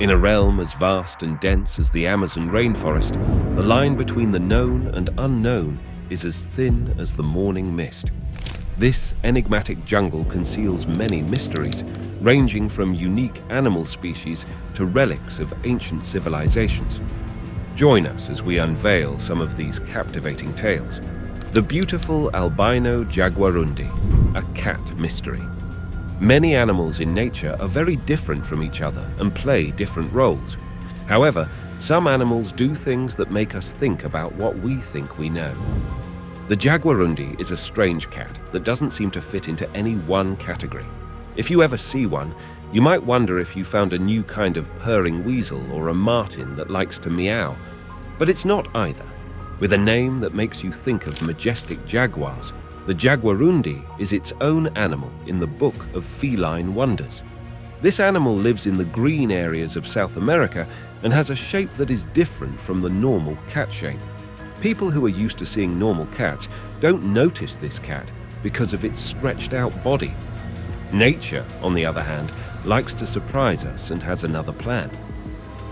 In a realm as vast and dense as the Amazon rainforest, the line between the known and unknown is as thin as the morning mist. This enigmatic jungle conceals many mysteries, ranging from unique animal species to relics of ancient civilizations. Join us as we unveil some of these captivating tales. The beautiful Albino Jaguarundi, a cat mystery. Many animals in nature are very different from each other and play different roles. However, some animals do things that make us think about what we think we know. The Jaguarundi is a strange cat that doesn't seem to fit into any one category. If you ever see one, you might wonder if you found a new kind of purring weasel or a martin that likes to meow. But it's not either. With a name that makes you think of majestic jaguars, the Jaguarundi is its own animal in the Book of Feline Wonders. This animal lives in the green areas of South America and has a shape that is different from the normal cat shape. People who are used to seeing normal cats don't notice this cat because of its stretched out body. Nature, on the other hand, likes to surprise us and has another plan.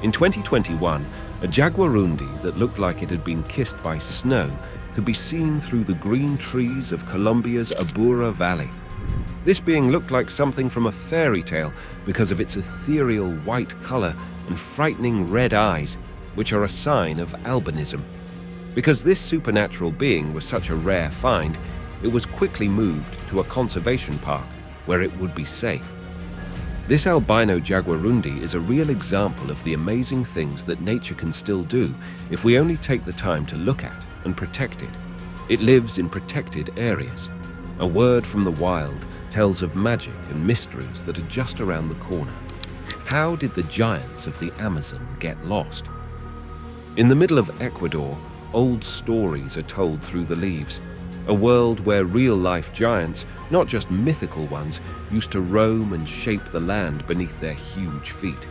In 2021, a Jaguarundi that looked like it had been kissed by snow could be seen through the green trees of Colombia's Abura Valley. This being looked like something from a fairy tale because of its ethereal white color and frightening red eyes, which are a sign of albinism. Because this supernatural being was such a rare find, it was quickly moved to a conservation park where it would be safe. This albino Jaguarundi is a real example of the amazing things that nature can still do if we only take the time to look at and protect it. It lives in protected areas. A word from the wild tells of magic and mysteries that are just around the corner. How did the giants of the Amazon get lost? In the middle of Ecuador, old stories are told through the leaves. A world where real-life giants, not just mythical ones, used to roam and shape the land beneath their huge feet.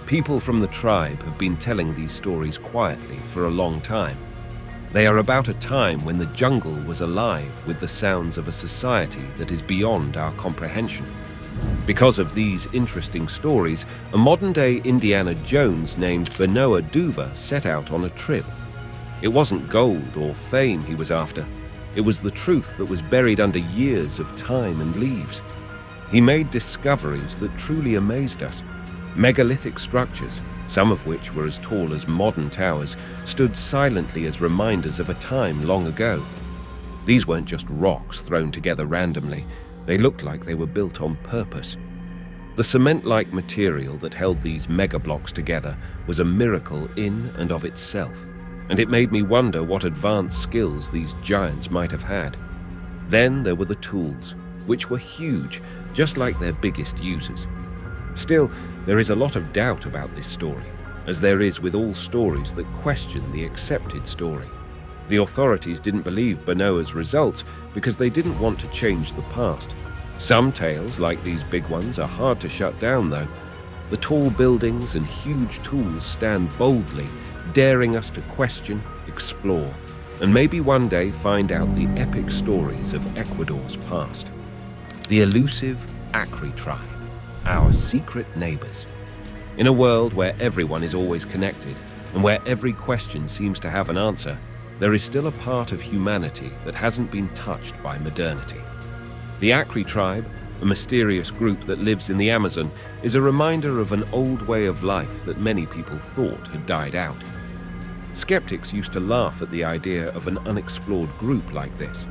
People from the tribe have been telling these stories quietly for a long time. They are about a time when the jungle was alive with the sounds of a society that is beyond our comprehension. Because of these interesting stories, a modern-day Indiana Jones named Benoit Duva set out on a trip. It wasn't gold or fame he was after. It was the truth that was buried under years of time and leaves. He made discoveries that truly amazed us. Megalithic structures, some of which were as tall as modern towers, stood silently as reminders of a time long ago. These weren't just rocks thrown together randomly. They looked like they were built on purpose. The cement-like material that held these megablocks together was a miracle in and of itself, and it made me wonder what advanced skills these giants might have had. Then there were the tools, which were huge, just like their biggest users. Still, there is a lot of doubt about this story, as there is with all stories that question the accepted story. The authorities didn't believe Benoit's results because they didn't want to change the past. Some tales, like these big ones, are hard to shut down though. The tall buildings and huge tools stand boldly, daring us to question, explore, and maybe one day find out the epic stories of Ecuador's past. The elusive Acri Tribe, our secret neighbors. In a world where everyone is always connected and where every question seems to have an answer, there is still a part of humanity that hasn't been touched by modernity. The Acri Tribe, a mysterious group that lives in the Amazon, is a reminder of an old way of life that many people thought had died out. Skeptics used to laugh at the idea of an unexplored group like this.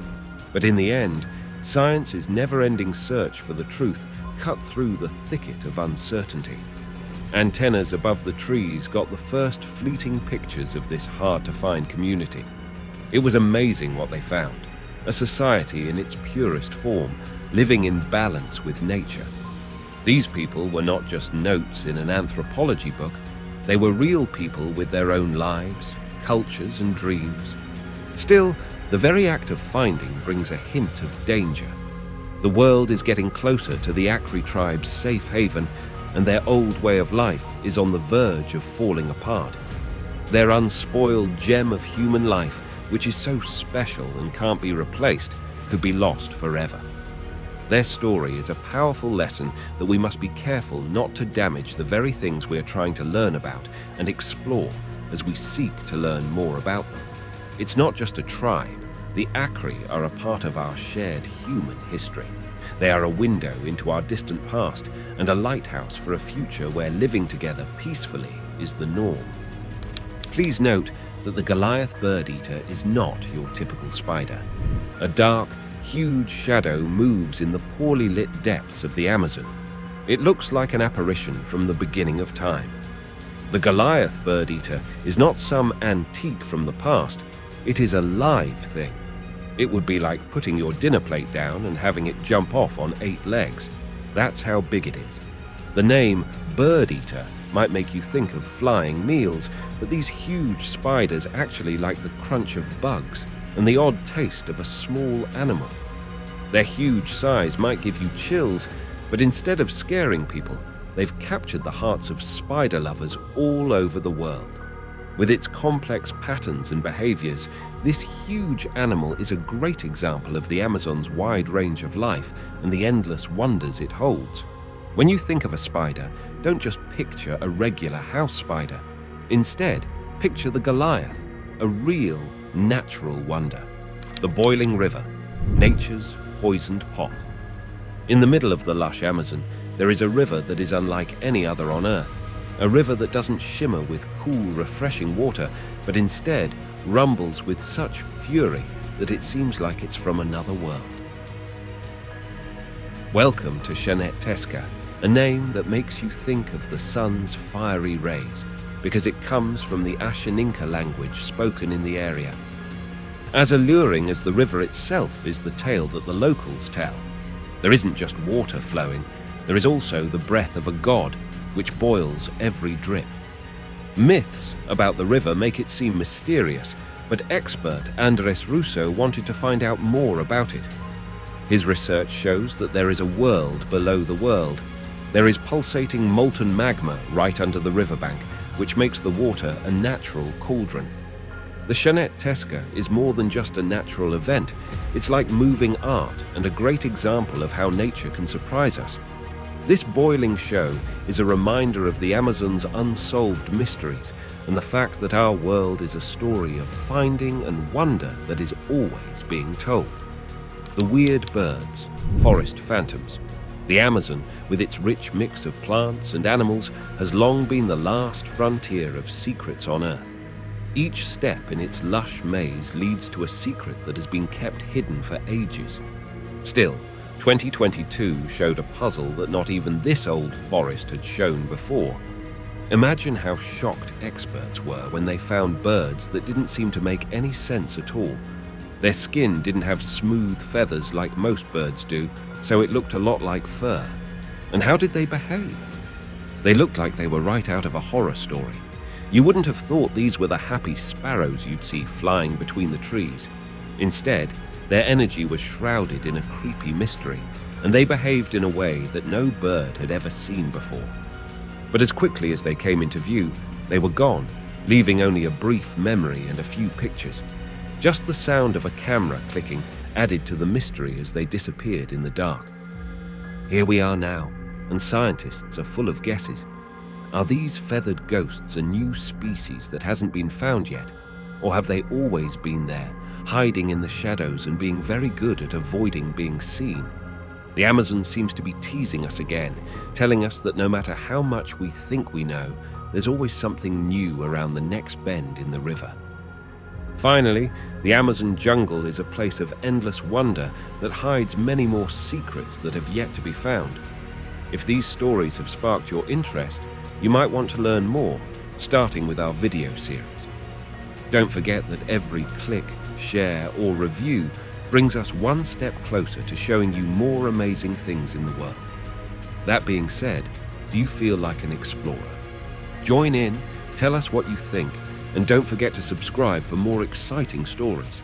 But in the end, science's never-ending search for the truth cut through the thicket of uncertainty. Antennas above the trees got the first fleeting pictures of this hard-to-find community. It was amazing what they found, a society in its purest form, living in balance with nature. These people were not just notes in an anthropology book. They were real people with their own lives, cultures, and dreams. Still, the very act of finding brings a hint of danger. The world is getting closer to the Acri tribe's safe haven, and their old way of life is on the verge of falling apart. Their unspoiled gem of human life, which is so special and can't be replaced, could be lost forever. Their story is a powerful lesson that we must be careful not to damage the very things we are trying to learn about and explore as we seek to learn more about them. It's not just a tribe. The Acri are a part of our shared human history. They are a window into our distant past and a lighthouse for a future where living together peacefully is the norm. Please note that the Goliath bird-eater is not your typical spider. A dark, huge shadow moves in the poorly lit depths of the Amazon. It looks like an apparition from the beginning of time. The Goliath bird-eater is not some antique from the past. It is a live thing. It would be like putting your dinner plate down and having it jump off on 8 legs. That's how big it is. The name bird-eater might make you think of flying meals, but these huge spiders actually like the crunch of bugs and the odd taste of a small animal. Their huge size might give you chills, but instead of scaring people, they've captured the hearts of spider lovers all over the world. With its complex patterns and behaviors, this huge animal is a great example of the Amazon's wide range of life and the endless wonders it holds. When you think of a spider, don't just picture a regular house spider. Instead, picture the Goliath, a real, natural wonder. The boiling river, nature's poisoned pot. In the middle of the lush Amazon, there is a river that is unlike any other on Earth. A river that doesn't shimmer with cool, refreshing water, but instead rumbles with such fury that it seems like it's from another world. Welcome to Shenetesca, a name that makes you think of the sun's fiery rays, because it comes from the Ashaninka language spoken in the area. As alluring as the river itself is the tale that the locals tell. There isn't just water flowing, there is also the breath of a god, which boils every drip. Myths about the river make it seem mysterious, but expert Andres Russo wanted to find out more about it. His research shows that there is a world below the world. There is pulsating molten magma right under the riverbank, which makes the water a natural cauldron. The Shenetesca is more than just a natural event. It's like moving art and a great example of how nature can surprise us. This boiling show is a reminder of the Amazon's unsolved mysteries and the fact that our world is a story of finding and wonder that is always being told. The weird birds, forest phantoms. The Amazon, with its rich mix of plants and animals, has long been the last frontier of secrets on Earth. Each step in its lush maze leads to a secret that has been kept hidden for ages. Still, 2022 showed a puzzle that not even this old forest had shown before. Imagine how shocked experts were when they found birds that didn't seem to make any sense at all. Their skin didn't have smooth feathers like most birds do, so it looked a lot like fur. And how did they behave? They looked like they were right out of a horror story. You wouldn't have thought these were the happy sparrows you'd see flying between the trees. Instead, their energy was shrouded in a creepy mystery, and they behaved in a way that no bird had ever seen before. But as quickly as they came into view, they were gone, leaving only a brief memory and a few pictures. Just the sound of a camera clicking added to the mystery as they disappeared in the dark. Here we are now, and scientists are full of guesses. Are these feathered ghosts a new species that hasn't been found yet? Or have they always been there, hiding in the shadows and being very good at avoiding being seen? The Amazon seems to be teasing us again, telling us that no matter how much we think we know, there's always something new around the next bend in the river. Finally, the Amazon jungle is a place of endless wonder that hides many more secrets that have yet to be found. If these stories have sparked your interest, you might want to learn more, starting with our video series. Don't forget that every click, share, or review brings us one step closer to showing you more amazing things in the world. That being said, do you feel like an explorer? Join in, tell us what you think, and don't forget to subscribe for more exciting stories.